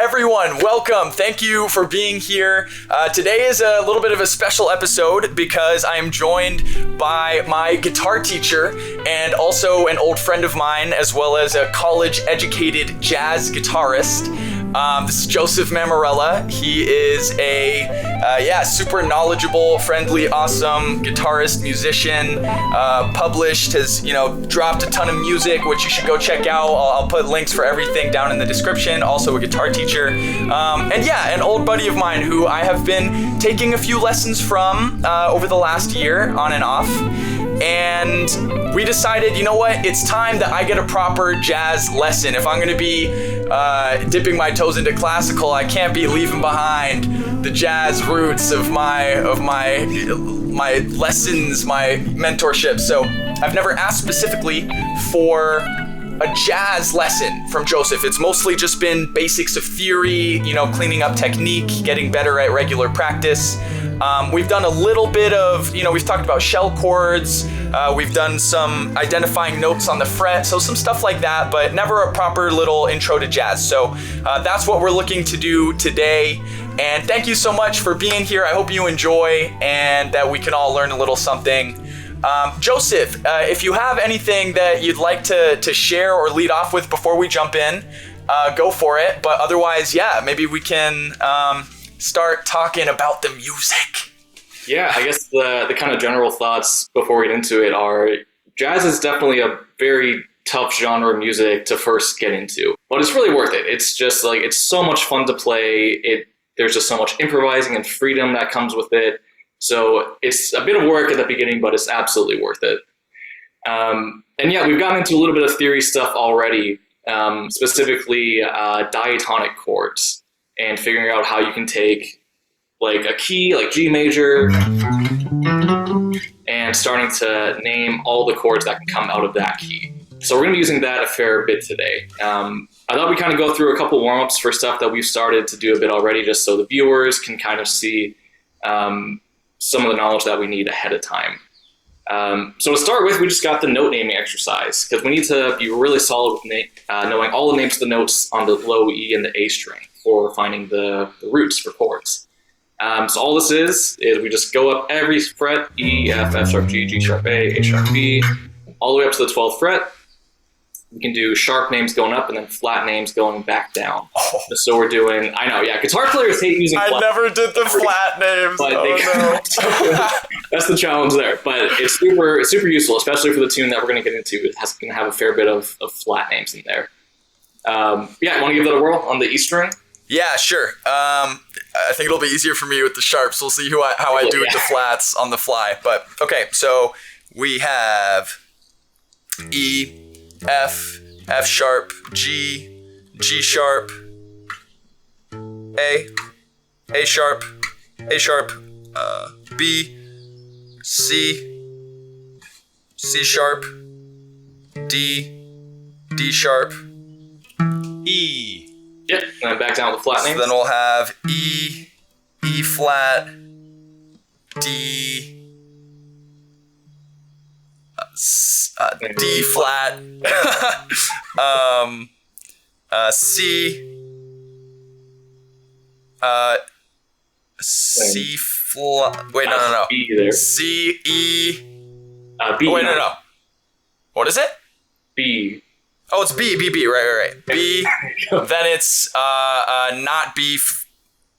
everyone, welcome. Thank you for being here. Today is a little bit of a special episode because I am joined by my guitar teacher and also an old friend of mine, as well as a college-educated jazz guitarist. This is Joseph Mamarella. He is a super knowledgeable, friendly, awesome guitarist, musician, published, has, dropped a ton of music, which you should go check out. I'll put links for everything down in the description. Also a guitar teacher. An old buddy of mine who I have been taking a few lessons from over the last year, on and off. And we decided, you know what, it's time that I get a proper jazz lesson. If I'm gonna be dipping my toes into classical, I can't be leaving behind the jazz roots of my lessons, my mentorship. So I've never asked specifically for a jazz lesson from Joseph. It's mostly just been basics of theory, cleaning up technique, getting better at regular practice. We've done a little bit of, we've talked about shell chords. We've done some identifying notes on the fret, so some stuff like that, but never a proper little intro to jazz. So that's what we're looking to do today. And thank you so much for being here. I hope you enjoy and that we can all learn a little something. Joseph, if you have anything that you'd like to share or lead off with before we jump in, go for it. But otherwise, maybe we can start talking about the music. Yeah, I guess the kind of general thoughts before we get into it are jazz is definitely a very tough genre of music to first get into, but it's really worth it. It's just it's so much fun to play. There's just so much improvising and freedom that comes with it. So it's a bit of work at the beginning, but it's absolutely worth it. We've gotten into a little bit of theory stuff already, specifically diatonic chords, and figuring out how you can take a key like G major and starting to name all the chords that can come out of that key. So we're going to be using that a fair bit today. I thought we'd kind of go through a couple warm-ups for stuff that we've started to do a bit already, just so the viewers can kind of see some of the knowledge that we need ahead of time. So to start with, we just got the note naming exercise, because we need to be really solid with knowing all the names of the notes on the low E and the A string for finding the roots for chords. So all this is we just go up every fret, E, F, F sharp G, G sharp A sharp B, all the way up to the 12th fret. We can do sharp names going up and then flat names going back down. Oh. So we're doing, I know, guitar players hate using flat. I never did the flat names. But that's the challenge there. But it's super useful, especially for the tune that we're going to get into. It's going to have a fair bit of flat names in there. Want to give that a whirl on the E string? Yeah, sure. I think it'll be easier for me with the sharps. We'll see how I do with the flats on the fly. But okay, so we have E, F, F sharp, G, G sharp, A sharp, A sharp, B, C, C sharp, D, D sharp, E. Yep, and then back down with the flat names. So then we'll have E, E flat, D, D flat, C, C flat. Wait, no. B there. C, E. B. Oh, wait, no. What is it? B. Oh, it's B, right. B, then it's not B.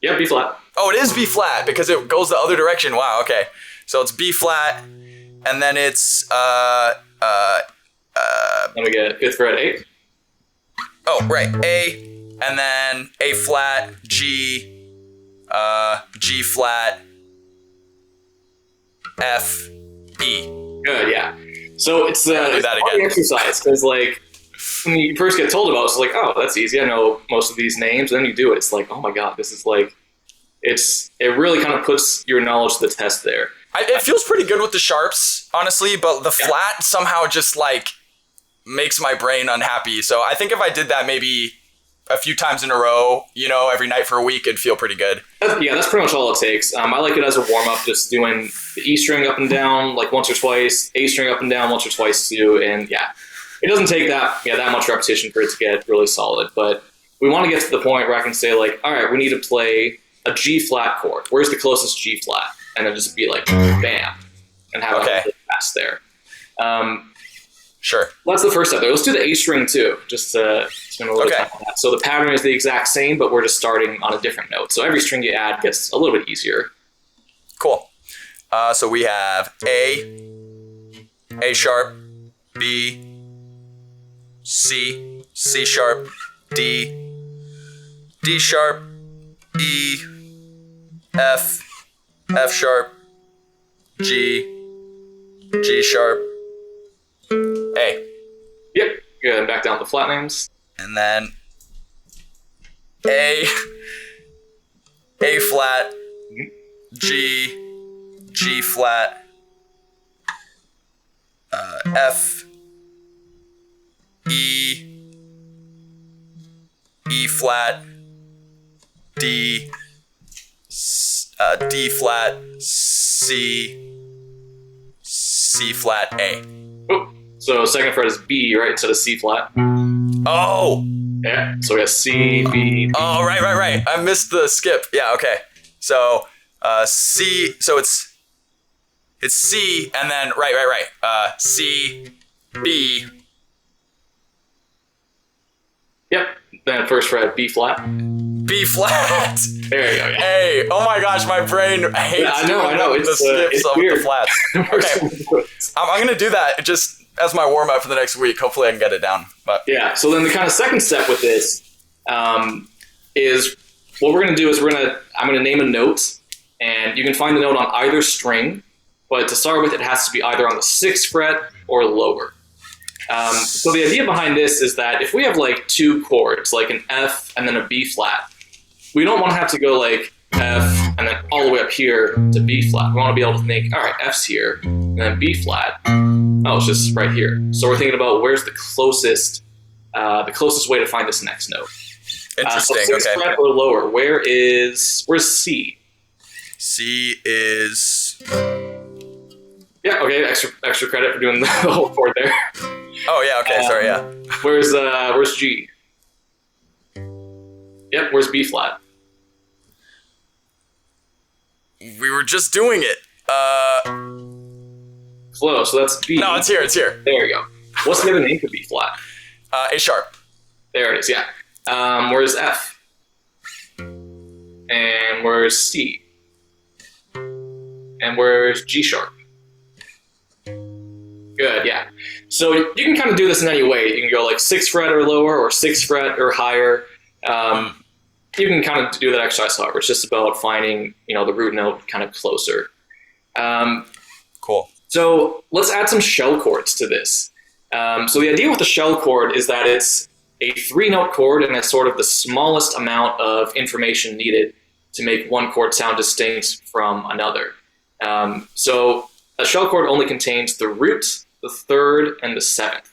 Yeah, B flat. Oh, it is B flat because it goes the other direction. Wow, okay. So it's B flat, and then it's Then we get 5th fret, 8. Oh, right, A, and then A flat, G, G flat, F, E. Good, yeah. So it's do that again. The exercise, because when you first get told about it, it's like, oh, that's easy. I know most of these names. And then you do it. It's like, oh my God, this is it really kind of puts your knowledge to the test there. It feels pretty good with the sharps, honestly, but the flat somehow just makes my brain unhappy. So I think if I did that maybe a few times in a row, every night for a week, it'd feel pretty good. That's pretty much all it takes. I like it as a warm-up, just doing the E string up and down once or twice, A string up and down once or twice too, and it doesn't take that much repetition for it to get really solid. But we want to get to the point where I can say like, all right, we need to play a G flat chord. Where's the closest G flat? And then just be like, bam, and have a pass there. Sure. Well, that's the first step. Let's do the A string too, just to spend a little time on that. So the pattern is the exact same, but we're just starting on a different note. So every string you add gets a little bit easier. Cool. So we have A sharp, B, C, C sharp, D, D sharp, E, F, F sharp, G, G sharp, A. Yep. Good. And back down to the flat names. And then A flat, G, G flat, F, E, E flat, D, D flat, C, C flat, A. Oh, so second fret is B, right, instead of C flat. Oh! Yeah, so we have C, B. Oh, right. I missed the skip. Yeah, okay. So, C, so it's C, and then, right. C, B. Yep, then first fret, B flat. B flat. There you go, yeah. Hey, oh my gosh, my brain hates I know. the skips of weird. the flats. Okay, I'm going to do that just as my warm-up for the next week. Hopefully I can get it down. But yeah, so then the kind of second step with this is what we're going to do is I'm going to name a note, and you can find the note on either string, but to start with, it has to be either on the 6th fret or lower. So the idea behind this is that if we have like two chords, like an F and then a B flat, we don't want to have to go like F and then all the way up here to B flat. We want to be able to think, all right, F's here, and then B flat. Oh, it's just right here. So we're thinking about where's the closest way to find this next note. interesting. So 6th fret or lower. Where's C? C is. Yeah. Okay. Extra credit for doing the whole chord there. Oh yeah. Okay. Sorry. Yeah. Where's G? Yep. Where's B flat? We were just doing it. Close. So that's B. No, it's here. It's here. There you go. What's the other name for B flat? A sharp. There it is. Yeah. Where's F? And where's C? And where's G sharp? Good, yeah. So you can kind of do this in any way. You can go like 6th fret or lower, or 6th fret or higher. You can kind of do that exercise however. It's just about finding, the root note kind of closer. Cool. So let's add some shell chords to this. So the idea with the shell chord is that it's a 3-note chord, and it's sort of the smallest amount of information needed to make one chord sound distinct from another. So a shell chord only contains the root, the 3rd, and the 7th.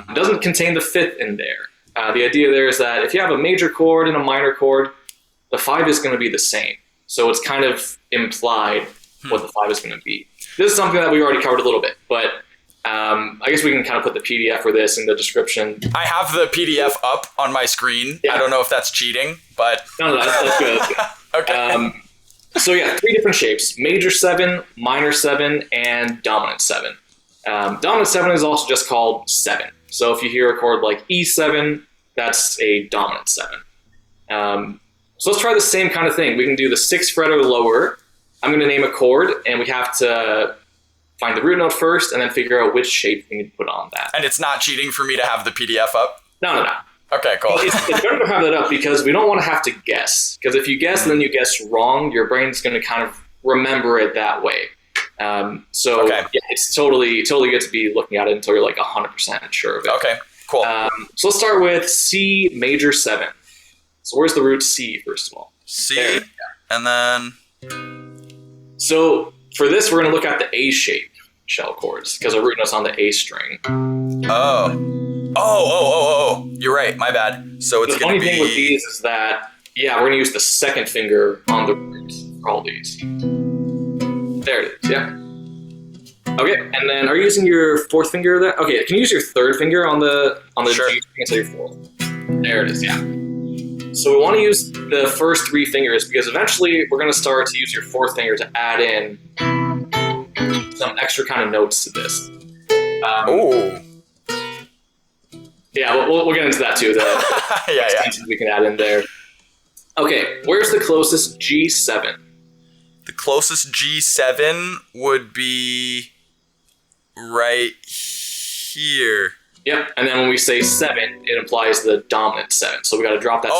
It doesn't contain the 5th in there. The idea there is that if you have a major chord and a minor chord, the 5 is going to be the same. So it's kind of implied what the 5 is going to be. This is something that we already covered a little bit, but I guess we can kind of put the PDF for this in the description. I have the PDF up on my screen. Yeah. I don't know if that's cheating, but... No, that's good. That's good. Okay. So yeah, 3 different shapes: major 7, minor 7, and dominant 7. Dominant 7 is also just called 7. So if you hear a chord like E7, that's a dominant 7. So let's try the same kind of thing. We can do the 6th fret or lower. I'm going to name a chord, and we have to find the root note first, and then figure out which shape we need to put on that. And it's not cheating for me to have the PDF up? No. Okay, cool. It's better to have that up because we don't want to have to guess. Because if you guess and then you guess wrong, your brain's going to kind of remember it that way. Yeah, it's totally good to be looking at it until you're like 100% sure of it. Okay, cool. So let's start with C major 7. So where's the root C, first of all? C, and then... So for this, we're going to look at the A shape shell chords because our root note's on the A string. Oh, you're right, my bad. So it's going to be... The funny thing with these is that, we're going to use the 2nd finger on the root for all these. There it is, yeah. Okay, and then are you using your 4th finger there? Okay, can you use your 3rd finger on the sure. G string instead of your 4th? There it is, yeah. So we want to use the first three fingers because eventually we're going to start to use your fourth finger to add in some extra kind of notes to this. Ooh. Yeah, we'll get into that too. The extensions we can add in there. Okay, where's the closest G7? The closest G7 would be right here. Yep, and then when we say 7, it implies the dominant 7. So we got to drop that.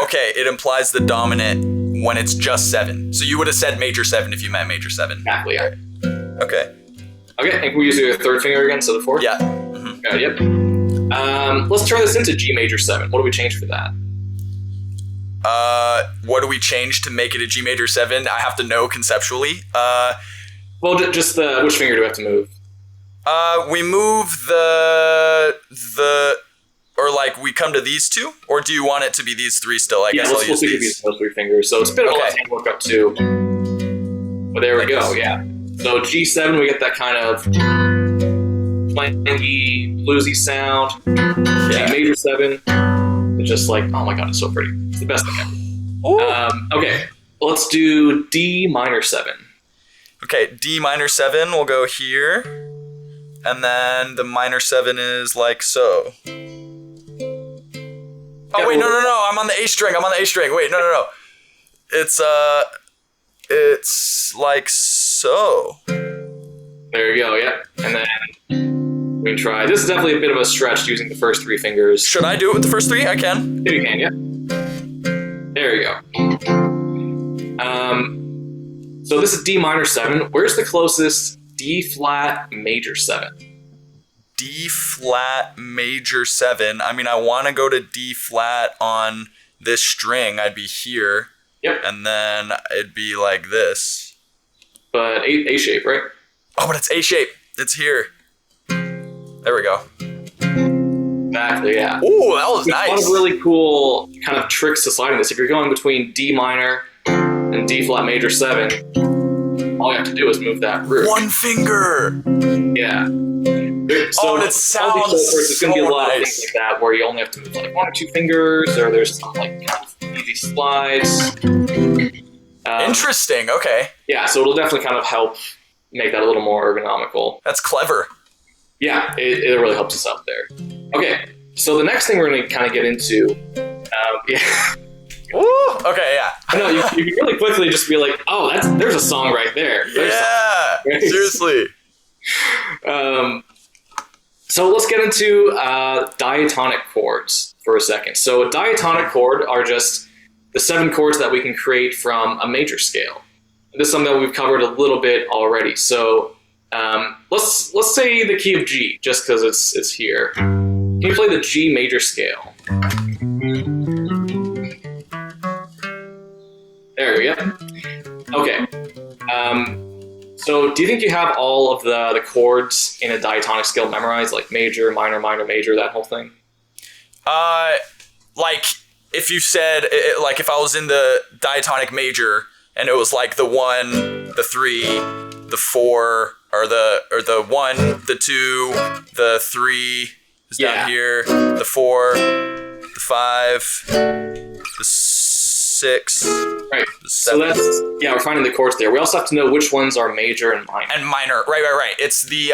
Okay. It implies the dominant when it's just 7. So you would have said major 7 if you meant major 7. Exactly. Yeah. Okay. Okay, and can we use your third finger again, so the fourth? Yeah. Yep. Let's turn this into G major 7. What do we change for that? What do we change to make it a G major 7? I have to know conceptually. Well, just which finger do we have to move? We move or like we come to these two, or do you want it to be these three still? I guess I'll use these. Those three fingers. So it's a bit of a left-hand work up too. But there we go. Yeah. So G7, we get that kind of twangy, bluesy sound. G major 7. It's just like, oh my god, it's so pretty. It's the best thing ever. Okay, let's do D minor 7. Okay, D minor 7 will go here, and then the minor 7 is like so. Oh wait, no, I'm on the A string. Wait, no. It's like so. There you go. Yep, and then we can try. This is definitely a bit of a stretch using the first three fingers. Should I do it with the first three? I can. If you can, yeah. There you go. So this is D minor 7. Where's the closest D flat major 7? D flat major 7. I mean, I want to go to D flat on this string. I'd be here. Yep. And then it'd be like this. But A shape, right? Oh, but it's A shape. It's here. There we go. Exactly, yeah. Ooh, that was nice. One of really cool kind of tricks to sliding this. If you're going between D minor and D flat major 7, all you have to do is move that root. One finger. Yeah. So and it sounds there's going to be a lot nice. of things like that where you only have to move like 1 or 2 fingers, or there's some like kind of easy slides. Interesting. Okay. Yeah, so it'll definitely kind of help make that a little more ergonomical. That's clever. Yeah, it really helps us out there. Okay, so the next thing we're going to kind of get into, yeah. Ooh, okay, yeah. I know, you can really quickly just be like, oh, there's a song right there. Seriously. So let's get into diatonic chords for a second. So a diatonic chord are just the 7 chords that we can create from a major scale. This is something that we've covered a little bit already. So let's say the key of G, just because it's here. Can you play the G major scale? There we go. Okay. So do you think you have all of the chords in a diatonic scale memorized, like major, minor, minor, major, that whole thing? Like if you said, like if I was in the diatonic major and it was like the 1, the 3, the 4, or the 1, the 2, the 3 is down here, the 4, the 5, the 6, right. the 7. So we're finding the chords there. We also have to know which ones are major and minor. And minor, right. It's the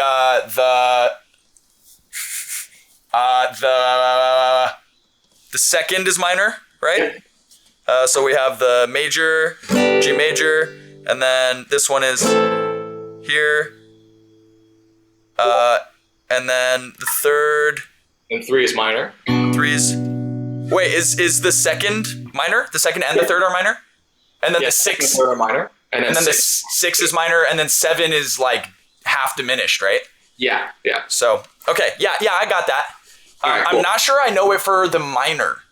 second is minor, right? So we have the major, G major, and then this one is here. And then the third. And 3 is minor. 3 is. Wait, is the second minor? The second and the third are minor? And then the 6. Second and third are minor. And then the 6 is minor, and then 7 is like half diminished, right? Yeah. So, okay, yeah, I got that. All right, cool. I'm not sure I know it for the minor.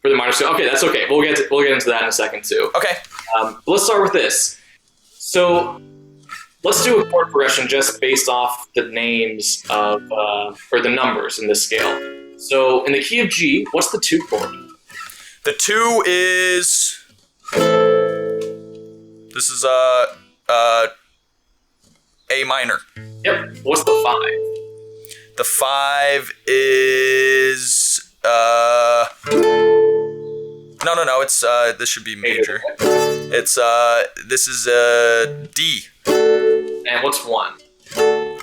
For the minor scale, okay, that's okay. We'll get into that in a second too. Okay. Let's start with this. So let's do a chord progression just based off the names of or the numbers in this scale. So in the key of G, what's the 2 chord? The 2 is. This is A minor. Yep. What's the 5? The 5 is No. It's this should be major. It's this is D. And what's 1?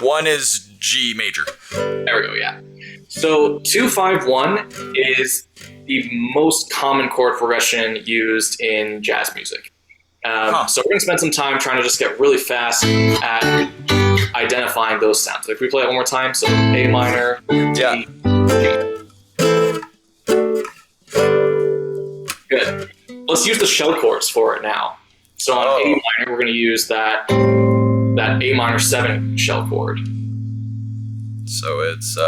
1 is G major. There we go, yeah. So 2-5-1 is the most common chord progression used in jazz music. So we're going to spend some time trying to just get really fast at identifying those sounds. If we play it one more time, so A minor, D, Yeah. G. Good. Let's use the shell chords for it now. So on A minor, we're going to use that A minor 7 shell chord. So it's We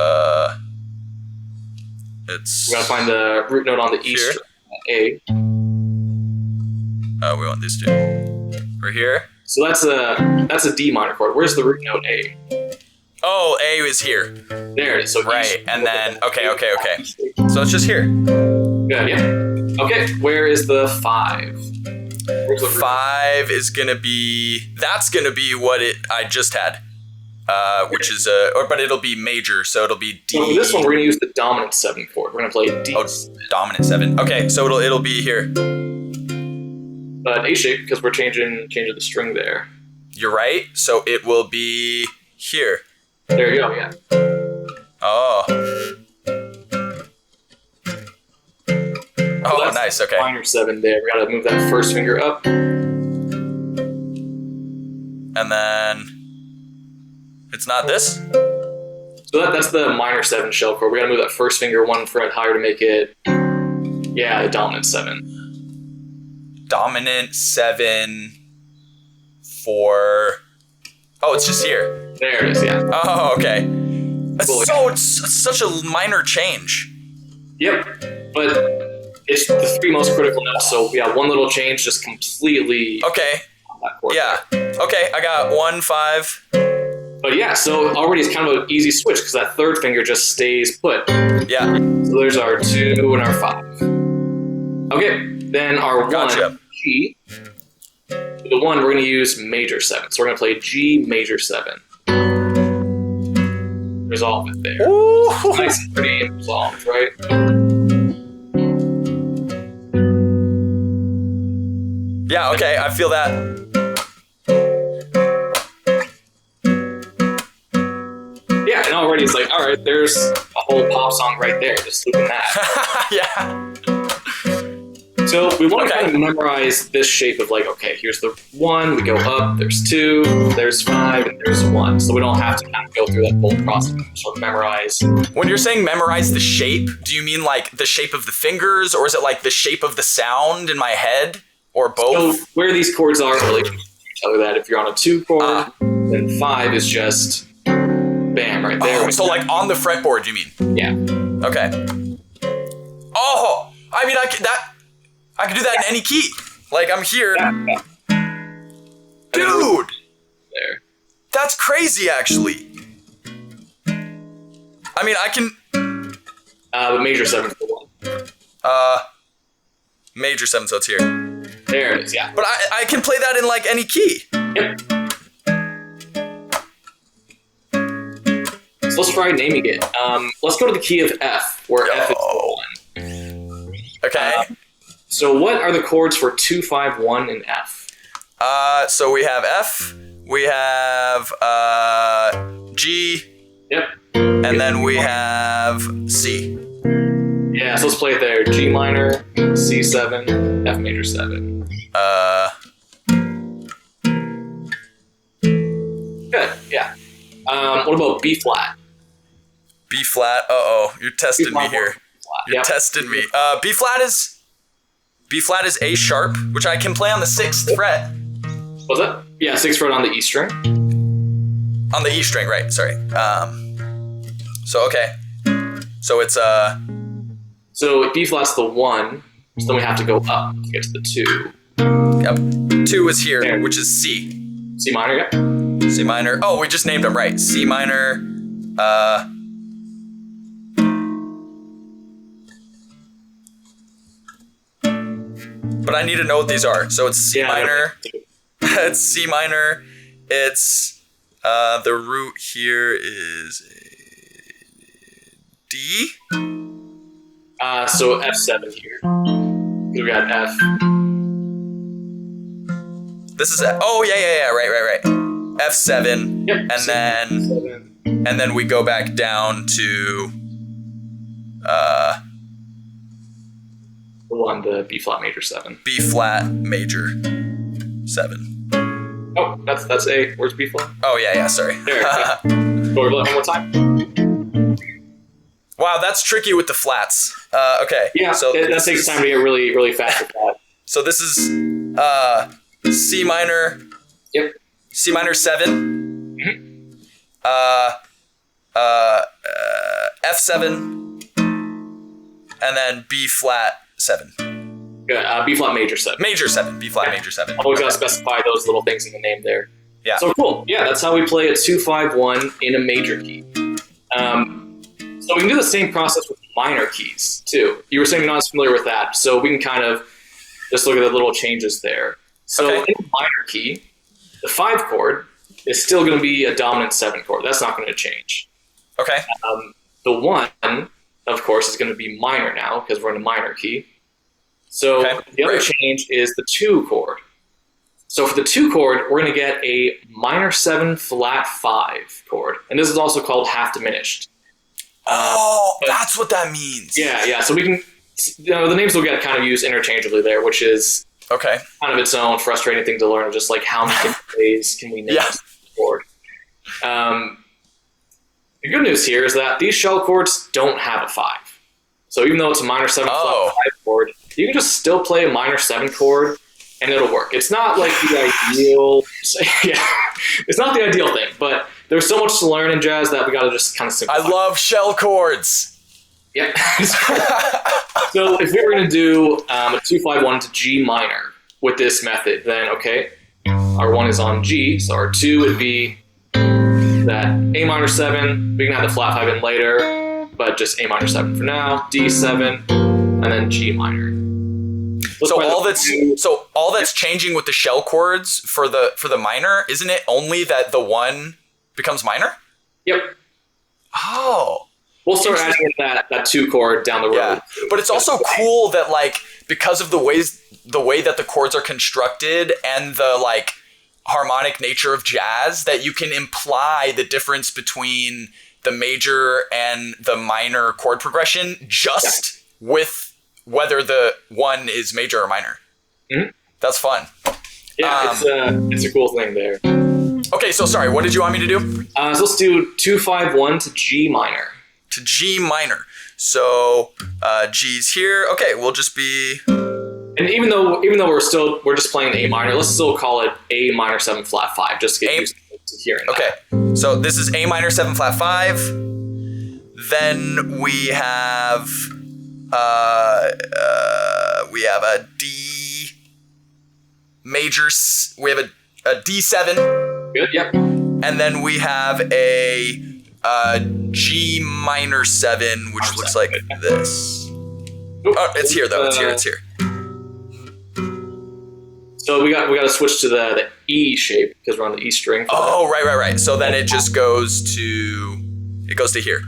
gotta find the root note on the E here. string. A. We want these two. We're here. So that's a D minor chord. Where's the root note A? Oh, A is here. There it is. So Right, and then okay. So it's just here. Good, yeah. Okay, where is the 5? Where's the root? 5 is gonna be. That's gonna be what I just had. Which is but it'll be major, so it'll be D. So for this one, we're gonna use the dominant 7 chord. We're gonna play D. Oh, dominant 7. Okay, so it'll be here. But A shape because we're changing the string there. You're right. So it will be here. There you go. Yeah. Oh. So Oh, that's nice. Okay. Minor 7 there. We gotta move that first finger up. And then it's not this. So that's the minor 7 shell chord. We gotta move that first finger 1 fret higher to make it. Yeah, the dominant 7. Dominant 7 for. Oh, it's just here. There it is. Yeah. Oh, okay. Cool. It's such a minor change. Yep. But it's the 3 most critical notes. So yeah, one little change just completely. Okay. That chord Yeah. Okay, I got 1, 5. But yeah, so already it's kind of an easy switch because that third finger just stays put. Yeah. So there's our 2 and our 5. Okay, then our 1, Gotcha. G. The 1, we're going to use major 7. So we're going to play G major 7. Resolve it there. Ooh. Nice and pretty and resolved, right? Yeah, okay, I feel that. Yeah, and already it's like, all right, there's a whole pop song right there. Just look at that. Yeah. So we want to Okay. kind of memorize this shape of like, okay, here's the 1, we go up, there's 2, there's 5, and there's 1. So we don't have to kind of go through that whole process. Sort of memorize. When you're saying memorize the shape, do you mean like the shape of the fingers, or is it like the shape of the sound in my head, or both? So where these chords are in relation to each other, that if you're on a 2 chord, then 5 is just bam right there. Oh, so like on the fretboard, you mean? Yeah. Okay. Oh, I mean, I could do that in any key. Like I'm here, Yeah. dude. There. That's crazy, actually. I mean, I can. But major 7 for 1. Major 7, so it's here. There it is, yeah. But I can play that in like any key. Yep. So let's try naming it. Let's go to the key of F, where F is the 1. Okay. So what are the chords for 2, 5, 1 in F? So we have F, we have G, Yep. and then we have C. Yeah, so let's play it there. G minor, C7, F major 7. Good, yeah. What about B flat? B flat. You're testing me here. You're Yep. testing me. B flat is A sharp, which I can play on the 6th fret. What's that? Yeah, 6th fret on the E string. On the E string, right? Sorry. So okay. So it's So B flat's the 1, so then we have to go up to get to the 2. Yep. 2 is here, There. which is C. C minor, yeah. C minor. Oh, we just named them right. C minor. But I need to know what these are. So it's C Yeah, minor. It's C minor. It's the root here is D. So F7 here. We got F. This is right. F7. Yep. And then we go back down to the B flat major 7. B flat major 7. Oh, that's A. Where's B flat? Oh yeah, sorry. There. Go over that one more time. Wow, that's tricky with the flats. Okay. Yeah, so that takes time to get really, really fast with that. So this is C minor. Yep. C minor 7. F7, and then B flat 7. Good. B flat major 7. Major 7. B flat major 7. Always gotta specify those little things in the name there. Yeah. So cool. Yeah, that's how we play a 2-5-1 in a major key. So we can do the same process with minor keys too. You were saying you're not as familiar with that, so we can kind of just look at the little changes there. So in a minor key, the 5 chord is still going to be a dominant 7 chord. That's not going to change. Okay. The 1, of course, is going to be minor now because we're in a minor key. So the other change is the 2 chord. So for the 2 chord, we're going to get a minor 7 flat 5 chord. And this is also called half diminished. That's what that means. Yeah. So we can, the names will get kind of used interchangeably there, which is kind of its own frustrating thing to learn, just like how many ways can we name this chord. The good news here is that these shell chords don't have a 5. So even though it's a minor 7 flat 5 chord, you can just still play a minor 7 chord and it'll work. It's not like the ideal, it's not the ideal thing, but there's so much to learn in jazz that we got to just kind of simplify. I love shell chords. Yeah. So if we were going to do a 2-5-1 to G minor with this method, then our 1 is on G, so our 2 would be that A minor 7. We can add the flat 5 in later, but just A minor 7 for now. D7, and then G minor. So all that's changing with the shell chords for the minor, isn't it only that the 1 becomes minor? Yep. Oh. We'll start adding in that 2 chord down the road. Yeah. But it's also cool that because of the way that the chords are constructed and the harmonic nature of jazz, that you can imply the difference between the major and the minor chord progression just with whether the 1 is major or minor. Mm-hmm. That's fun. Yeah, it's a cool thing there. Okay, so sorry, what did you want me to do? So let's do 2-5-1 to G minor. To G minor. So G's here. Okay, we'll just be. And even though we're just playing A minor, let's still call it A minor 7 flat 5, just to get used to hearing that. Okay, so this is A minor 7 flat 5. Then we have a D major. We have a D7. Good. Yep. And then we have a G minor 7, which looks like this. Oh, it's here though. It's here. So we got to switch to the E shape because we're on the E string. Oh, right. So then it just goes to here.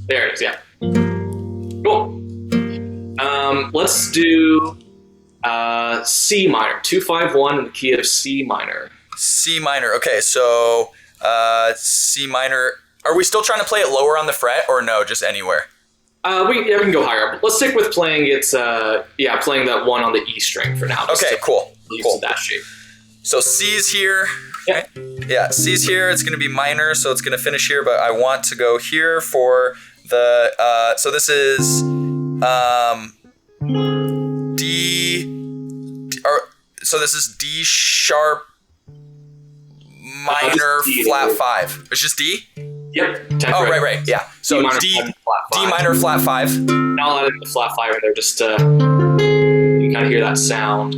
There it is. Yeah. Cool. Let's do C minor. 2-5-1 in the key of C minor. C minor. Okay, so C minor. Are we still trying to play it lower on the fret or no? Just anywhere. We can go higher up. Let's stick with playing playing that 1 on the E string for now. Okay, cool. To that shape. So C's here. Yeah. Yeah, C's here. It's going to be minor, so it's going to finish here. But I want to go here for the. So this is D. So this is D sharp minor flat 5. It's just D. Yep. Oh, right. Yeah. So D minor flat 5. Now I'll add in the flat 5 in there just to you kind of hear that sound.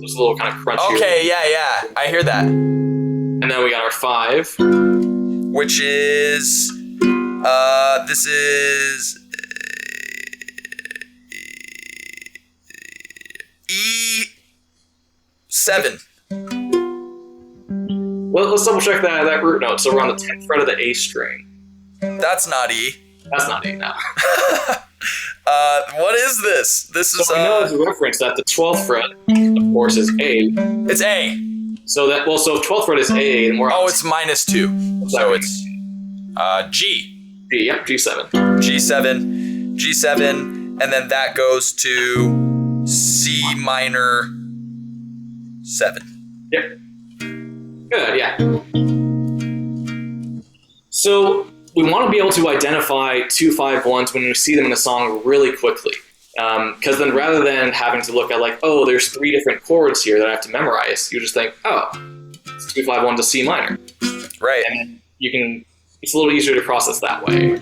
There's a little kind of crunchy. Okay, yeah. I hear that. And then we got our 5. Which is, this is E7. Well, let's double check that root note. So we're on the 10th fret of the A string. That's not E. That's not E, no. What is this? This is So we know as a reference that the 12th fret, of course, is A. it's A. So that so if 12th fret is A, then we're on it's -2. So it's G. G. Yep, G7. G7, and then that goes to C minor 7. Yep. Good, yeah. So we want to be able to identify 2-5-1s when we see them in a song really quickly. Because then rather than having to look at like, oh, there's 3 different chords here that I have to memorize, you just think, oh, it's 2-5-1 to C minor. Right. And it's a little easier to process that way.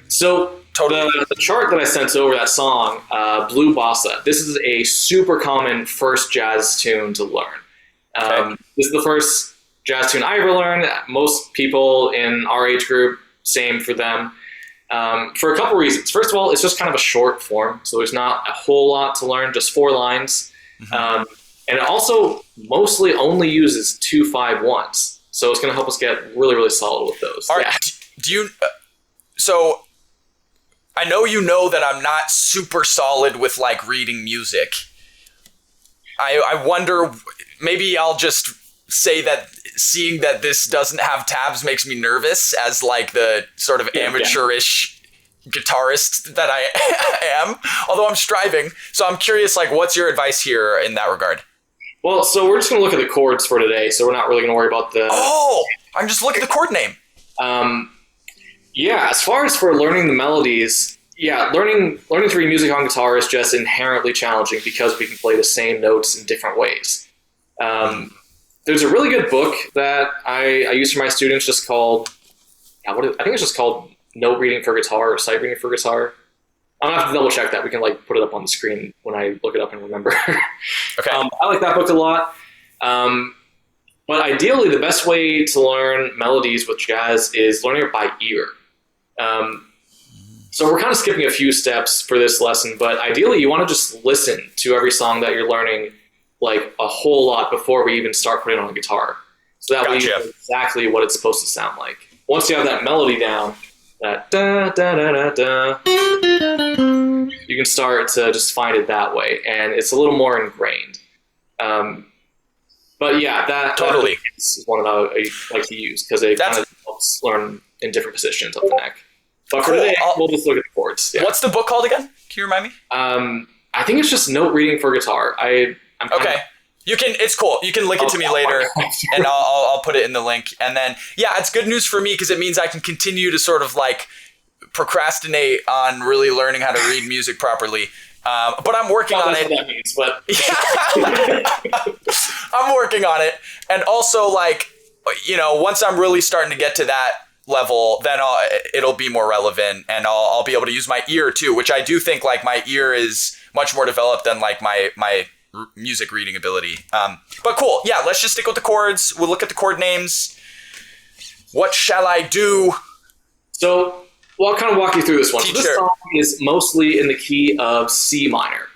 So the chart that I sent over that song, Blue Bossa, this is a super common first jazz tune to learn. This is the first jazz tune I ever learned. Most people in our age group, same for them. For a couple reasons. First of all, it's just kind of a short form, so there's not a whole lot to learn, just 4 lines. And it also mostly only uses 2-5-1s, so it's going to help us get really, really solid with those. All right. Do you? So I know that I'm not super solid with like reading music. I wonder, maybe I'll just say that seeing that this doesn't have tabs makes me nervous as like the sort of amateurish guitarist that I am, although I'm striving. So I'm curious, like, what's your advice here in that regard? Well, so we're just going to look at the chords for today, so we're not really going to worry about the... Oh, I'm just looking at the chord name. Yeah, as far as for learning the melodies, learning to read music on guitar is just inherently challenging because we can play the same notes in different ways. There's a really good book that I use for my students just called, I think it's just called Note Reading for Guitar or Sight Reading for Guitar. I'll have to double check that. We can like put it up on the screen when I look it up and remember. Okay. I like that book a lot. But ideally, the best way to learn melodies with jazz is learning it by ear. So we're kind of skipping a few steps for this lesson, but ideally you want to just listen to every song that you're learning like a whole lot before we even start putting it on a guitar. So that way you know exactly what it's supposed to sound like. Once you have that melody down, that da da da da da, you can start to just find it that way, and it's a little more ingrained. But yeah, that totally is one that I like to use because it kind of helps learn in different positions of the neck. But for today, we'll just look at the chords. Yeah. What's the book called again? Can you remind me? I think it's just Note Reading for Guitar. You can. It's cool. You can link it to me later, and I'll put it in the link. And then, it's good news for me because it means I can continue to sort of like procrastinate on really learning how to read music properly. But I'm working on it. What that means, but I'm working on it, and also like, once I'm really starting to get to that level, then it'll be more relevant, and I'll be able to use my ear too, which I do think like my ear is much more developed than like my music reading ability. But cool. Yeah, let's just stick with the chords. We'll look at the chord names. What shall I do? So, I'll kind of walk you through this one. Teacher. So this song is mostly in the key of C minor.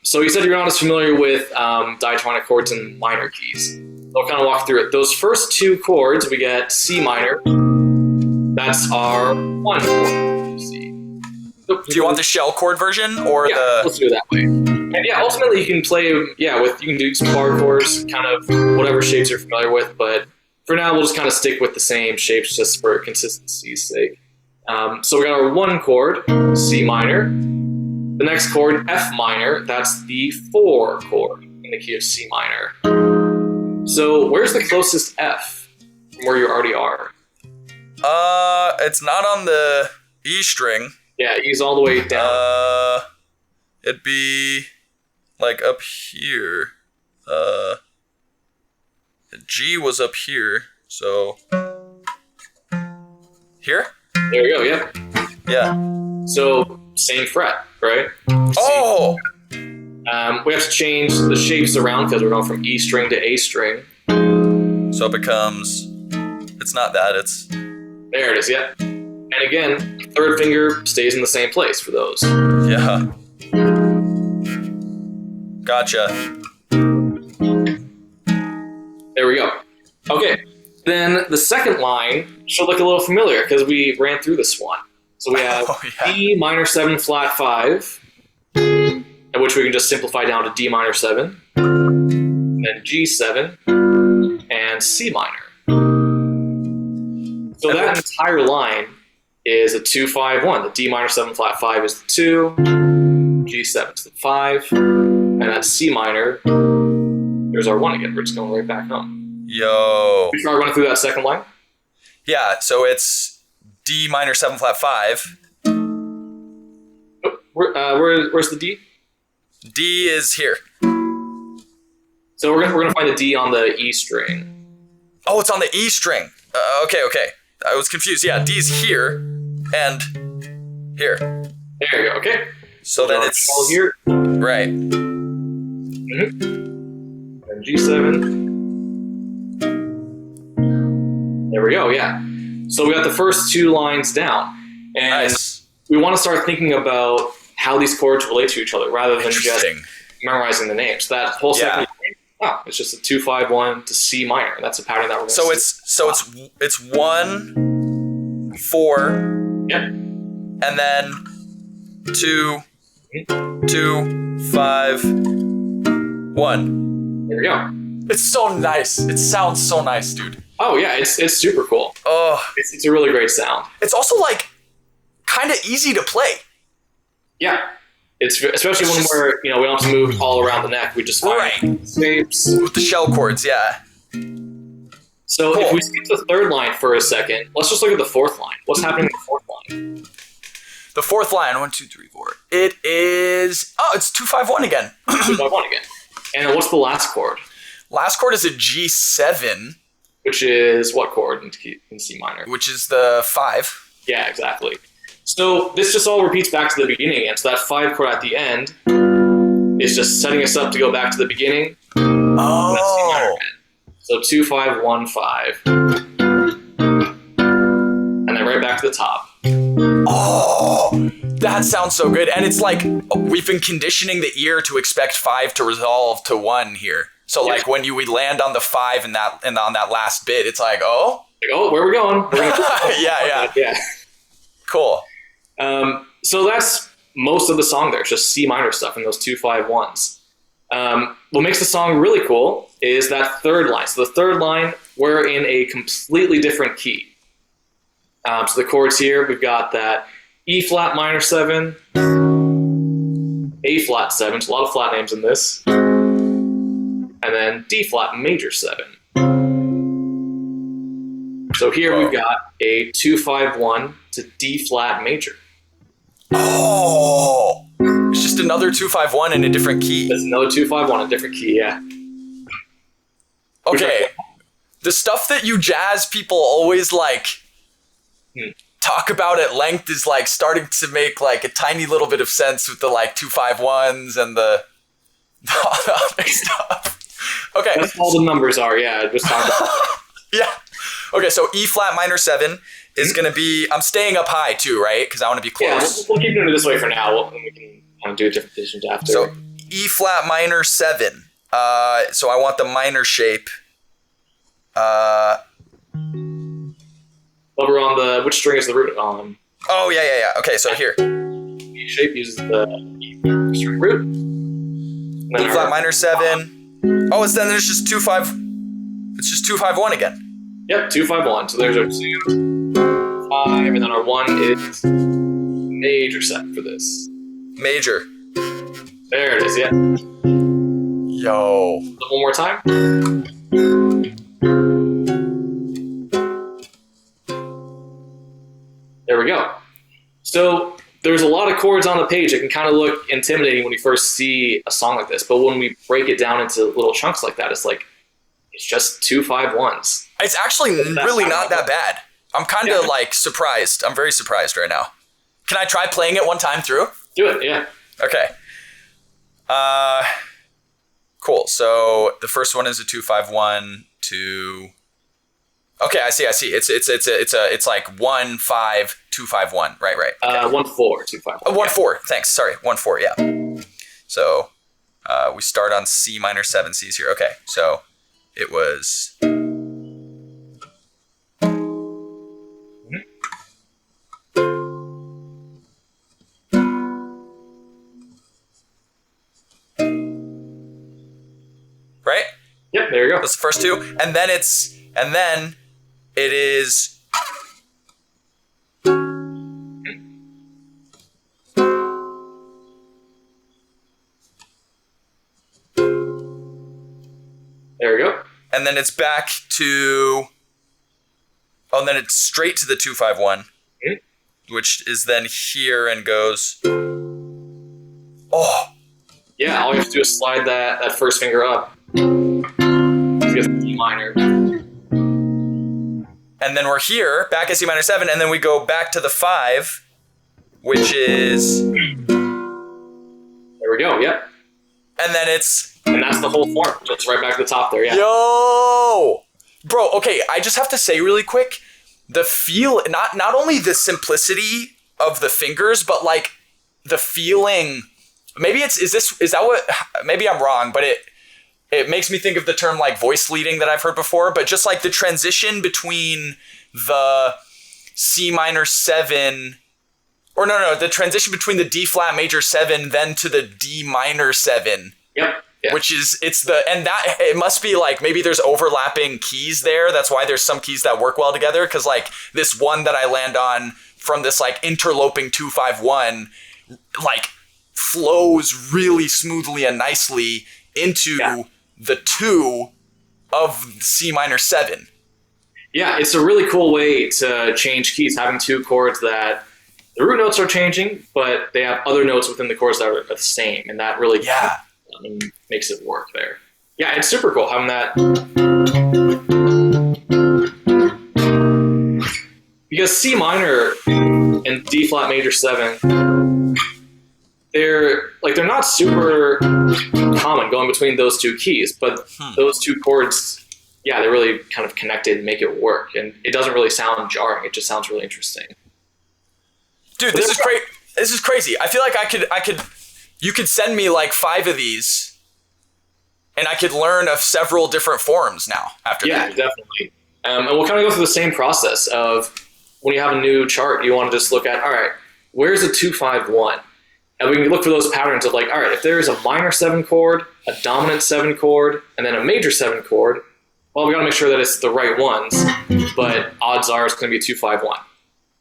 So you said you're not as familiar with diatonic chords in minor keys. I'll kind of walk through it. Those first 2 chords, we get C minor. That's our 1 chord. C. Do you want the shell chord version or the? Let's do it that way. And ultimately you can play, you can do some bar chords, kind of whatever shapes you're familiar with. But for now, we'll just kind of stick with the same shapes just for consistency's sake. So we got our 1 chord, C minor. The next chord, F minor. That's the 4 chord in the key of C minor. So where's the closest F from where you already are? It's not on the E string. Yeah, E's all the way down. It'd be like up here. G was up here, so here? There we go, yeah. Yeah. So same fret, right? Oh! We have to change the shapes around because we're going from E string to A string. So it becomes, it's not that, it's... There it is, yeah. And again, 3rd finger stays in the same place for those. Yeah. Gotcha. There we go. Okay, then the second line should look a little familiar because we ran through this one. So we have D minor 7 flat 5, which we can just simplify down to D minor 7, then G7, and C minor. So that entire line is a 2-5-1. The D minor 7 flat 5 is the 2, G7 is the 5, and that C minor, there's our 1 again. We're just going right back home. Yo. We start running through that second line? Yeah, so it's D minor 7 flat 5. Where's the D? D is here. So we're gonna find the D on the E string. Oh, it's on the E string. Okay. I was confused. Yeah, D's here and here. There you go. Okay. So then it's all here. Right. Mm-hmm. And G7. There we go. Yeah. So we got the first 2 lines down, and nice. We want to start thinking about how these chords relate to each other rather than just memorizing the names. That whole second line, it's just a 2-5-1 to C minor. That's a pattern that we're going to see. It's 1, 4, yeah, and then 2, 2, 5, 1. There we go. It's so nice. It sounds so nice, dude. Oh yeah, it's super cool. Oh, it's a really great sound. It's also like kind of easy to play. Yeah, it's especially when we're we don't have to move all around the neck. We just find shapes with the shell chords. Yeah. So if we skip the third line for a second, let's just look at the fourth line. What's happening in the fourth line? The fourth line, 1, 2, 3, 4. It is it's 2-5-1 again. 2-5-1 again. And what's the last chord? Last chord is a G7, which is what chord in C minor? Which is the 5. Yeah, exactly. So this just all repeats back to the beginning again. So that 5 chord at the end is just setting us up to go back to the beginning. Oh. So 2, 5, 1, 5. And then right back to the top. Oh, that sounds so good. And it's like we've been conditioning the ear to expect 5 to resolve to 1 here. So like when we land on the 5 and on that last bit, it's like, where are we going? Yeah. Cool. So that's most of the song there. It's just C minor stuff in those 2-5-1s. What makes the song really cool is that third line. So the third line, we're in a completely different key. So the chords here, we've got that E flat minor 7, A flat 7, so a lot of flat names in this, and then D flat major 7. So here we've got a 2-5-1 to D flat major. Oh, it's just another 2-5-1 in a different key. It's another 2-5-1 in a different key, yeah. Okay, the stuff that you jazz people always talk about at length is like starting to make like a tiny little bit of sense with the like 2-5-1s and the other stuff. Okay, that's all the numbers are. Yeah, just talk about yeah. Okay, so E flat minor 7 is going to be. I'm staying up high too, right? Because I want to be close. Yeah, we'll keep doing it this way for now, and we can kind of do different positions after. So E flat minor 7. So I want the minor shape. Over on the which string is the root on? Oh yeah. Okay, so here. E shape uses the E string root. E flat minor 7. Oh, there's just 2-5. It's just 2-5-1 again. Yep, 2-5-1. So there's our 2, 5, and then our 1 is major 7 for this. Major. There it is. Yeah. Yo. One more time. There we go. So there's a lot of chords on the page. It can kind of look intimidating when you first see a song like this, but when we break it down into little chunks like that, it's just 2-5-1s. It's actually really not that bad. I'm kind of surprised. I'm very surprised right now. Can I try playing it one time through? Do it, yeah. Okay. Cool. So the first one is a 2-5-1 to. Okay, I see. It's like 1-5-2-5-1. Right. Okay. 1-4, 2-5-1. 1-4. Thanks. Sorry, 1-4. Yeah. So we start on C minor 7 C's here. Okay, so it was. Yeah, there you go. That's the first two. And then it is. There we go. And then it's back to. Oh, and then it's straight to the 2-5-1, which is then here and goes. Oh. Yeah, all you have to do is slide that first finger up. You get the D minor. And then we're here, back at C minor 7, and then we go back to the 5, which is. There we go, yep. And then it's. And that's the whole form, just right back to the top there, yeah. Yo! Bro, okay, I just have to say really quick, the feel, not only the simplicity of the fingers, but like the feeling, maybe is that what, maybe I'm wrong, but it makes me think of the term like voice leading that I've heard before, but just like the transition between the C minor 7, or no, the transition between the D flat major 7 then to the D minor 7. Yep. Yeah. Which is, it must be like, maybe there's overlapping keys there. That's why there's some keys that work well together. Cause like this one that I land on from this like interloping 2-5-1, like flows really smoothly and nicely into the 2 of C minor 7. Yeah, it's a really cool way to change keys, having two chords that the root notes are changing, but they have other notes within the chords that are the same. And that really makes it work there. Yeah, it's super cool having that. Because C minor and D flat major 7, they're not super common going between those two keys, but those two chords, yeah, they're really kind of connected and make it work. And it doesn't really sound jarring. It just sounds really interesting. Dude, this is great. This is crazy. I feel like you could send me like 5 of these and I could learn of several different forms now after that. Yeah, definitely. And we'll kind of go through the same process of when you have a new chart, you want to just look at, all right, where's a 2-5-1? And we can look for those patterns of like, all right, if there's a minor 7 chord, a dominant 7 chord, and then a major 7 chord, well, we got to make sure that it's the right ones, but odds are it's going to be a 2-5-1.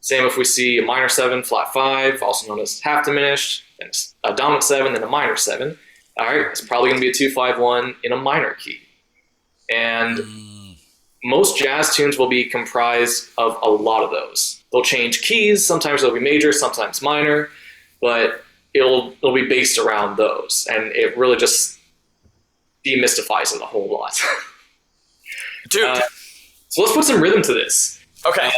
Same if we see a minor 7, flat 5, also known as half diminished, and a dominant 7, then a minor 7. All right, it's probably going to be a 2-5-1 in a minor key. And most jazz tunes will be comprised of a lot of those. They'll change keys. Sometimes they'll be major, sometimes minor, but it'll be based around those. And it really just demystifies it a whole lot. Dude. So let's put some rhythm to this. Okay.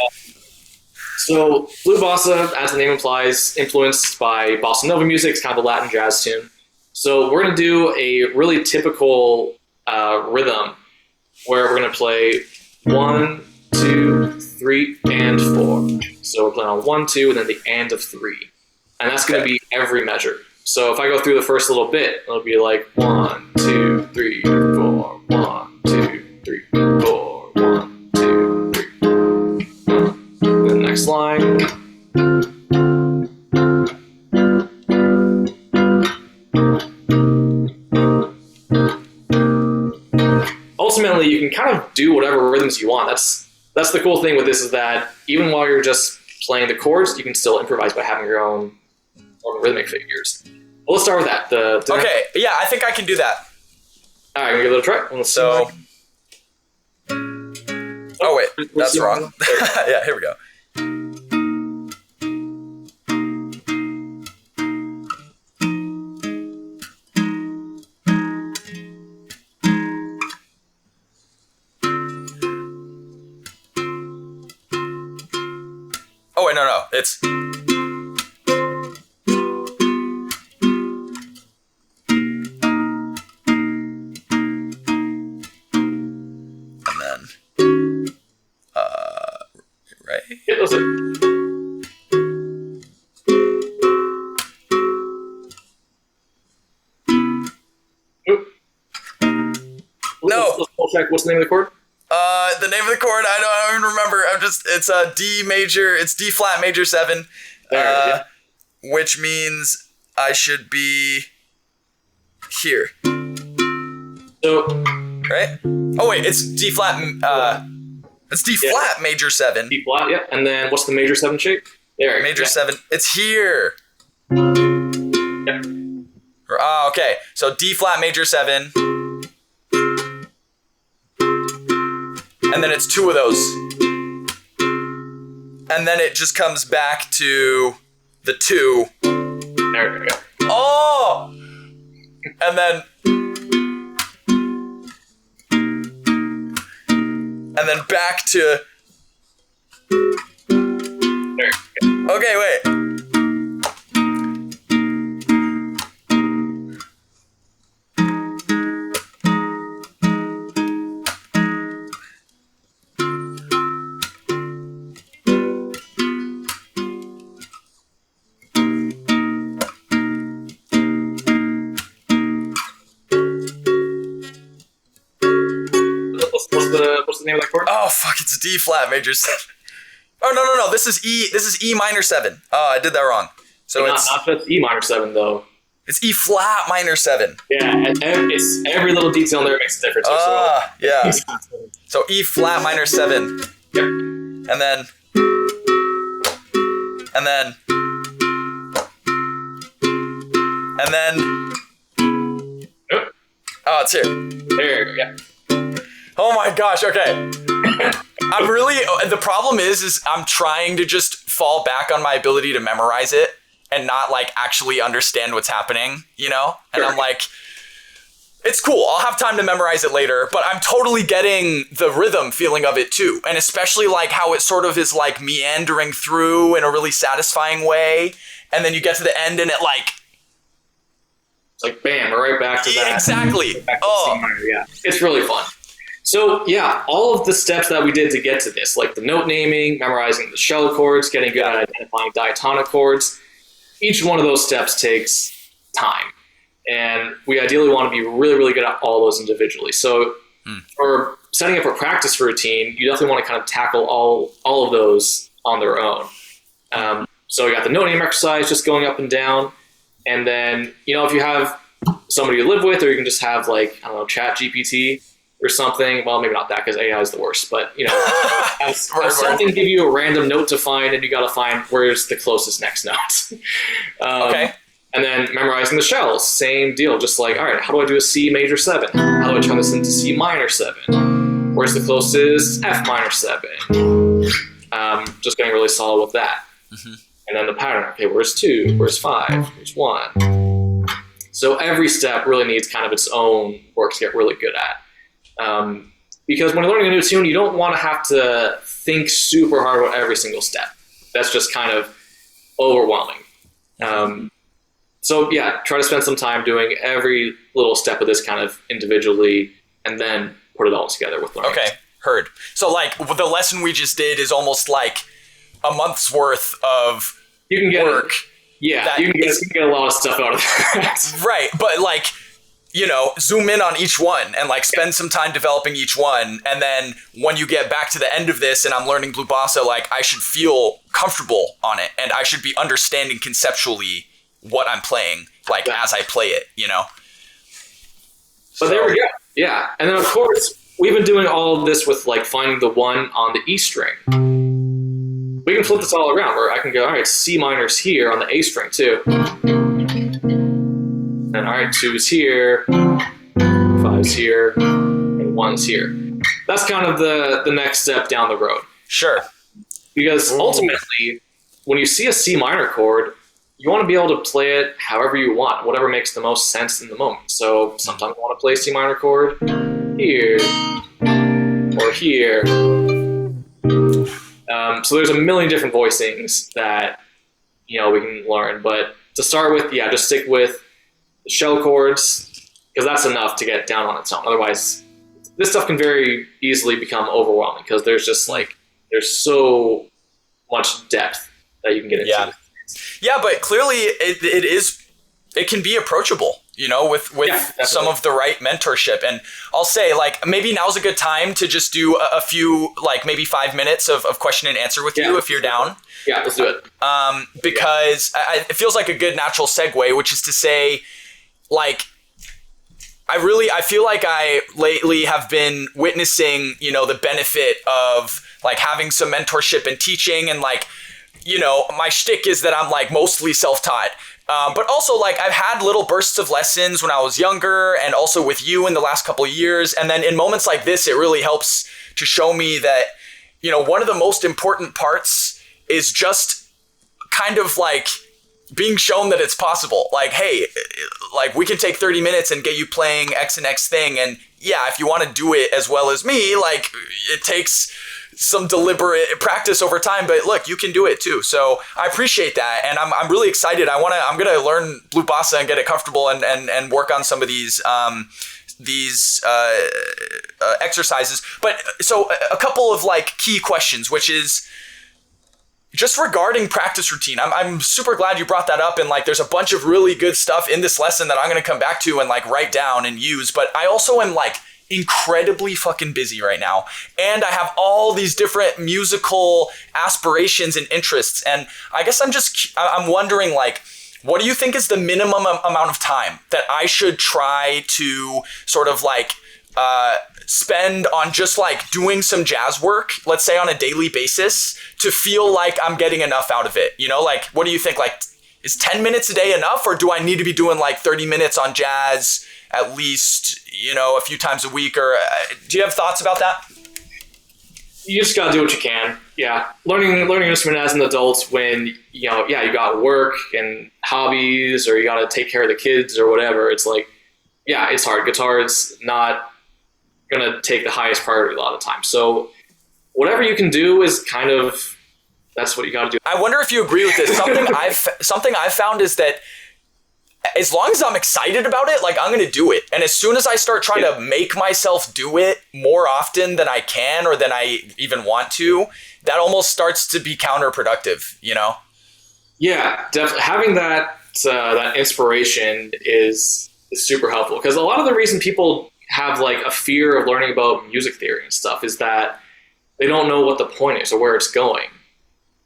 So blue bossa, as the name implies, influenced by bossa nova music. It's kind of a Latin jazz tune. So we're going to do a really typical rhythm where we're going to play 1, 2, 3, and 4. So we're playing on 1, 2, and then the and of 3. And that's going to be every measure. So if I go through the first little bit, it'll be like 1, 2, 3, 4, 1, 2, 3, 4, 1, 2, 3. The next line. Ultimately, you can kind of do whatever rhythms you want. That's the cool thing with this, is that even while you're just playing the chords, you can still improvise by having your own rhythmic figures. Well, let's start with that. Okay, yeah, I think I can do that. All right, I'm gonna give it a try. Oh wait, that's wrong. Yeah, here we go. Oh wait, no, it's. Right? Yeah, that's it. No. Let's check. What's the name of the chord? The name of the chord, I don't even remember. It's a D major, it's D flat major 7. There, which means I should be here. So, right? Oh wait, it's D flat. It's D flat major 7. D flat, yeah. And then what's the major 7 shape? There. Major 7. It's here. Yep. Oh, okay. So D flat major 7. And then it's 2 of those. And then it just comes back to the 2. There we go. Oh! And then back to. There we go. Okay, wait. What's the name of that chord? Oh fuck! It's D flat major 7. Oh no! This is E. This is E minor 7. Oh, I did that wrong. So not, it's not just E minor 7 though. It's E flat minor 7. Yeah, and it's every little detail in there makes a difference. Yeah. So E flat minor 7. Yep. And then. Yep. Oh, it's here. There you go. Yeah. Oh my gosh, okay. The problem is I'm trying to just fall back on my ability to memorize it and not like actually understand what's happening, you know? And Sure. I'm like, it's cool. I'll have time to memorize it later, but I'm totally getting the rhythm feeling of it too. And especially like how it sort of is like meandering through in a really satisfying way. And then you get to the end and it like, It's like bam, we're right back to that. Exactly. Back to C minor, yeah. It's really fun. So yeah, all of the steps that we did to get to this, like the note naming, memorizing the shell chords, getting good at identifying diatonic chords, each one of those steps takes time. And we ideally want to be really, really good at all those individually. So for setting up a practice routine, you definitely want to kind of tackle all of those on their own. So we got the note name exercise, just going up and down. And then, you know, if you have somebody you live with, or you can just have like, I don't know, Chat GPT or something. Well, maybe not that because AI is the worst, but you know, have something give you a random note to find, and you got to find where's the closest next note. okay. And then memorizing the shells, same deal. Just like, all right, how do I do a C major 7? How do I turn this into C minor 7? Where's the closest F minor 7? Just getting really solid with that. Mm-hmm. And then the pattern. Okay, where's 2? Where's 5? Where's 1? So every step really needs kind of its own work to get really good at. Because when you're learning a new tune, you don't want to have to think super hard about every single step. That's just kind of overwhelming. So yeah, try to spend some time doing every little step of this kind of individually, and then put it all together with learning. Okay, heard. So like the lesson we just did is almost like a month's worth of work. Yeah, you can get a lot of stuff out of that. Right, but like, you know, zoom in on each one and like spend some time developing each one. And then when you get back to the end of this and I'm learning blue bossa, like I should feel comfortable on it and I should be understanding conceptually what I'm playing, like as I play it, you know? But there we go. Yeah. And then of course, we've been doing all of this with like finding the 1 on the E string. We can flip this all around where I can go, all right, C minor's here on the A string too. And all right, 2's here, 5's here, and 1's here. That's kind of the next step down the road. Sure. Because ultimately, when you see a C minor chord, you want to be able to play it however you want, whatever makes the most sense in the moment. So sometimes you want to play a C minor chord here or here. So there's a million different voicings that, you know, we can learn. But to start with, yeah, just stick with the shell chords, because that's enough to get down on its own. Otherwise, this stuff can very easily become overwhelming because there's just like, there's so much depth that you can get into. Yeah, but clearly it can be approachable, you know, with some of the right mentorship. And I'll say, like, maybe now's a good time to just do a few, like, maybe 5 minutes of question and answer with you if you're down. Yeah, let's do it. Because it feels like a good natural segue, which is to say, like, I feel like I lately have been witnessing, the benefit of like having some mentorship and teaching, and like, my shtick is that I'm like mostly self-taught. But also like I've had little bursts of lessons when I was younger, and also with you in the last couple of years. And then in moments like this, it really helps to show me that, one of the most important parts is just kind of like being shown that it's possible. Like, hey, like we can take 30 minutes and get you playing X and X thing. And yeah, if you want to do it as well as me, like it takes some deliberate practice over time, but look, you can do it too. So I appreciate that. And I'm really excited. I'm going to learn blue bossa and get it comfortable and work on some of these exercises. But so a couple of like key questions, which is, just regarding practice routine, I'm super glad you brought that up. And like, there's a bunch of really good stuff in this lesson that I'm going to come back to and like write down and use. But I also am like incredibly fucking busy right now. And I have all these different musical aspirations and interests. And I guess I'm wondering like, what do you think is the minimum amount of time that I should try to sort of like, spend on just like doing some jazz work, let's say on a daily basis, to feel like I'm getting enough out of it? Like, what do you think? Like, is 10 minutes a day enough, or do I need to be doing like 30 minutes on jazz at least, a few times a week? Or do you have thoughts about that? You just gotta do what you can. Yeah, learning an instrument as an adult when you got work and hobbies, or you gotta take care of the kids or whatever. It's like, yeah, it's hard. Guitar is not gonna take the highest priority a lot of the time. So whatever you can do is kind of, that's what you got to do. I wonder if you agree with this. Something I've found is that as long as I'm excited about it, like I'm going to do it. And as soon as I start trying to make myself do it more often than I can, or than I even want to, that almost starts to be counterproductive, Yeah, definitely. Having that inspiration is super helpful, because a lot of the reason people have like a fear of learning about music theory and stuff is that they don't know what the point is or where it's going.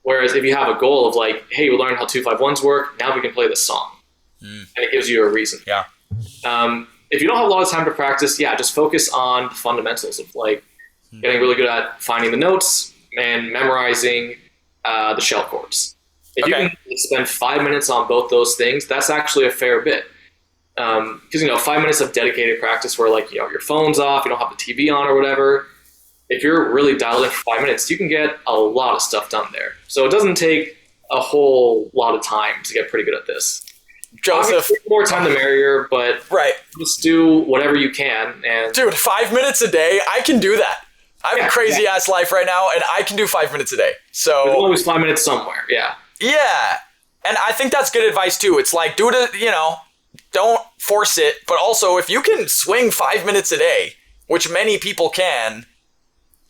Whereas if you have a goal of like, hey, we learned how 2-5-1s work, now we can play this song. And it gives you a reason. Yeah. If you don't have a lot of time to practice, just focus on the fundamentals of like getting really good at finding the notes and memorizing the shell chords. If you can spend 5 minutes on both those things, that's actually a fair bit. Because 5 minutes of dedicated practice where like your phone's off, you don't have the TV on or whatever, if you're really dialed in for 5 minutes, you can get a lot of stuff done there. So it doesn't take a whole lot of time to get pretty good at this. Joseph, obviously, more time the merrier, but just do whatever you can. And dude, 5 minutes a day, I can do that. I have a crazy ass life right now, and I can do 5 minutes a day. So there's always 5 minutes somewhere. Yeah, and I think that's good advice too. It's like, do it, don't force it, but also if you can swing 5 minutes a day, which many people can,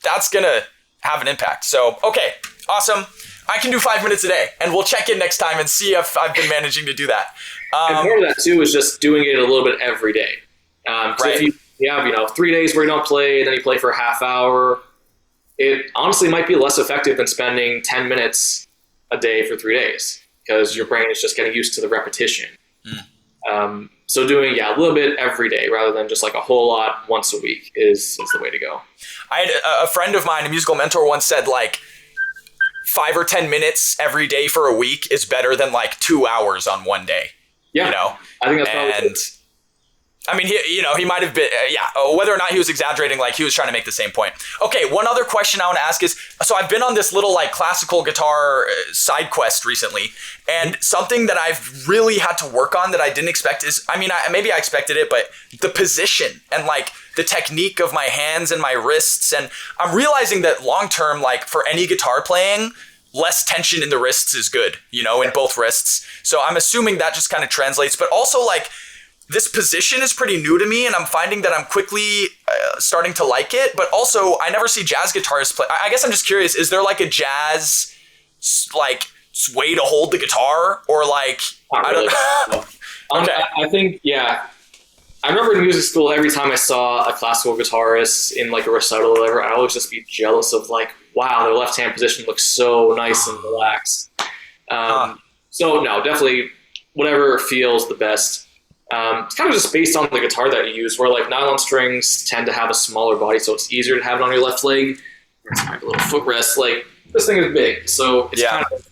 that's gonna have an impact. So, okay, awesome. I can do 5 minutes a day, and we'll check in next time and see if I've been managing to do that. And part of that too is just doing it a little bit every day. So if you have 3 days where you don't play, and then you play for a half hour, it honestly might be less effective than spending 10 minutes a day for 3 days, because your brain is just getting used to the repetition. So doing a little bit every day rather than just like a whole lot once a week is the way to go. I had a friend of mine, a musical mentor, once said like 5 or 10 minutes every day for a week is better than like 2 hours on one day. Yeah, I think that's probably true. I mean, he might have been, whether or not he was exaggerating, like he was trying to make the same point. Okay, one other question I want to ask is, so I've been on this little like classical guitar side quest recently, and something that I've really had to work on that I didn't expect is, maybe I expected it, but the position and like the technique of my hands and my wrists. And I'm realizing that long term, like for any guitar playing, less tension in the wrists is good, in both wrists. So I'm assuming that just kind of translates, but also like, this position is pretty new to me, and I'm finding that I'm quickly starting to like it. But also, I never see jazz guitarists play. I guess I'm just curious, is there like a jazz like way to hold the guitar, or like not really. I don't know? Okay. I think I remember in music school, every time I saw a classical guitarist in like a recital or whatever, I'd always just be jealous of like, wow, their left hand position looks so nice and relaxed. So no, definitely whatever feels the best. It's kind of just based on the guitar that you use, where like nylon strings tend to have a smaller body, so it's easier to have it on your left leg. It's like a little footrest. Like this thing is big, so it's kind of,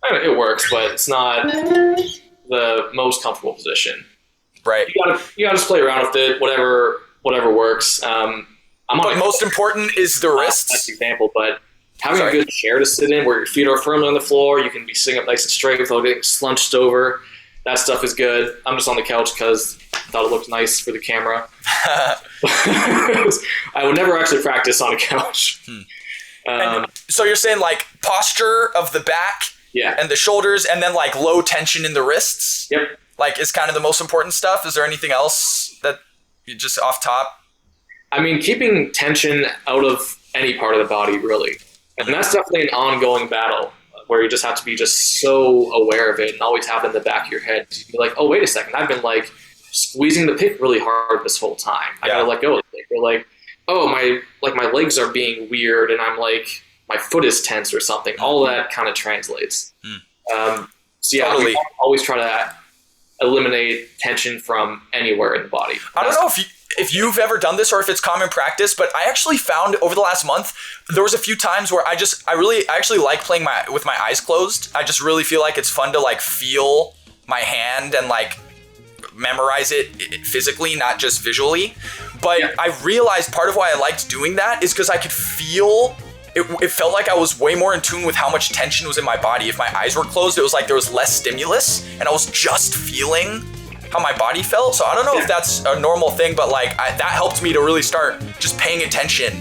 I mean, it works, but it's not the most comfortable position. Right. You gotta just play around with it, whatever works. But most important is the wrists. That's an example, but having a good chair to sit in where your feet are firmly on the floor, you can be sitting up nice and straight without getting slunched over. That stuff is good. I'm just on the couch because I thought it looked nice for the camera. I would never actually practice on a couch. So you're saying like posture of the back and the shoulders, and then like low tension in the wrists? Yep. Like is kind of the most important stuff? Is there anything else that you just off top? I mean, keeping tension out of any part of the body, really. And that's definitely an ongoing battle where you just have to be just so aware of it and always have it in the back of your head. You be like, oh, wait a second. I've been like squeezing the pick really hard this whole time. I gotta let go of the pick. Or like, oh, my legs are being weird and I'm like, my foot is tense or something. All that kind of translates. So yeah, totally. Always try to eliminate tension from anywhere in the body. I don't know if you've ever done this or if it's common practice, but I actually found over the last month, there was a few times where I actually like playing with my eyes closed. I just really feel like it's fun to like feel my hand and like memorize it physically, not just visually. But I realized part of why I liked doing that is because I could feel it felt like I was way more in tune with how much tension was in my body. If my eyes were closed, it was like there was less stimulus and I was just feeling how my body felt. So I don't know if that's a normal thing, but like that helped me to really start just paying attention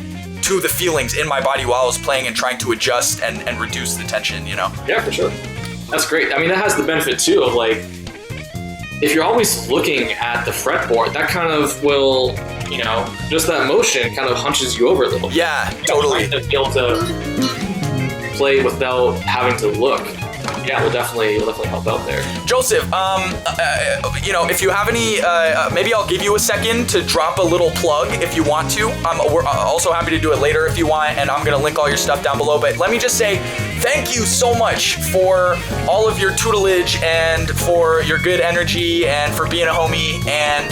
to the feelings in my body while I was playing and trying to adjust and reduce the tension, you know? Yeah, for sure. That's great. I mean, that has the benefit too of like, if you're always looking at the fretboard, that kind of will, you know, just that motion kind of hunches you over a little bit. Yeah, totally. To be able to play without having to look. Yeah, it'll definitely help out there. Joseph, you know, if you have any, maybe I'll give you a second to drop a little plug if you want to. We're also happy to do it later if you want, and I'm going to link all your stuff down below. But let me just say thank you so much for all of your tutelage and for your good energy and for being a homie. And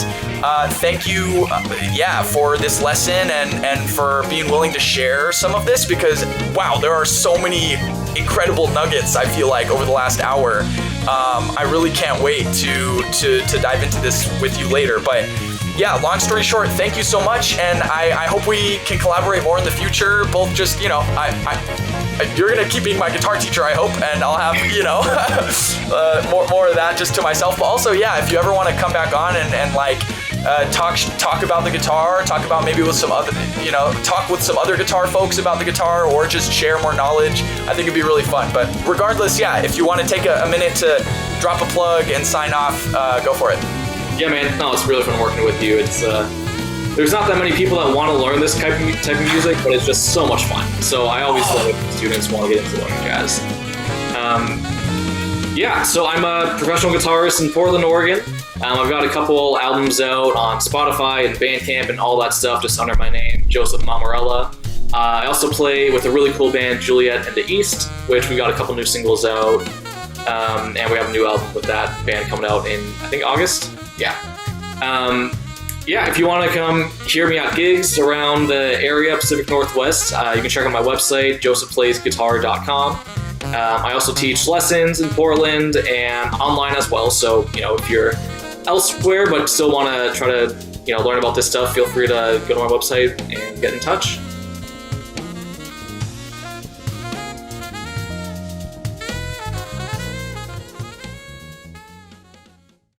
thank you, for this lesson and for being willing to share some of this because, wow, there are so many incredible nuggets, I feel like, over the last hour. I really can't wait to dive into this with you later. But yeah, long story short, thank you so much. And I hope we can collaborate more in the future. Both just, you know, you're going to keep being my guitar teacher, I hope. And I'll have, you know, more of that just to myself. But also, yeah, if you ever want to come back on and like, talk about the guitar, talk about maybe with some other, you know, talk with some other guitar folks about the guitar or just share more knowledge. I think it'd be really fun. But regardless, yeah, if you want to take a minute to drop a plug and sign off, go for it. Yeah, man. No, it's really fun working with you. It's there's not that many people that want to learn this type of music, but it's just so much fun. So I always love it when students want to get into learning jazz. So I'm a professional guitarist in Portland, Oregon. I've got a couple albums out on Spotify and Bandcamp and all that stuff just under my name, Joseph Mamarella. I also play with a really cool band, Juliet and the East, which we got a couple new singles out. And we have a new album with that band coming out in, I think, August. If you want to come hear me at gigs around the area, Pacific Northwest, you can check out my website, josephplaysguitar.com. I also teach lessons in Portland and online as well. So, you know, if you're elsewhere but still want to try to, you know, learn about this stuff, feel free to go to my website and get in touch.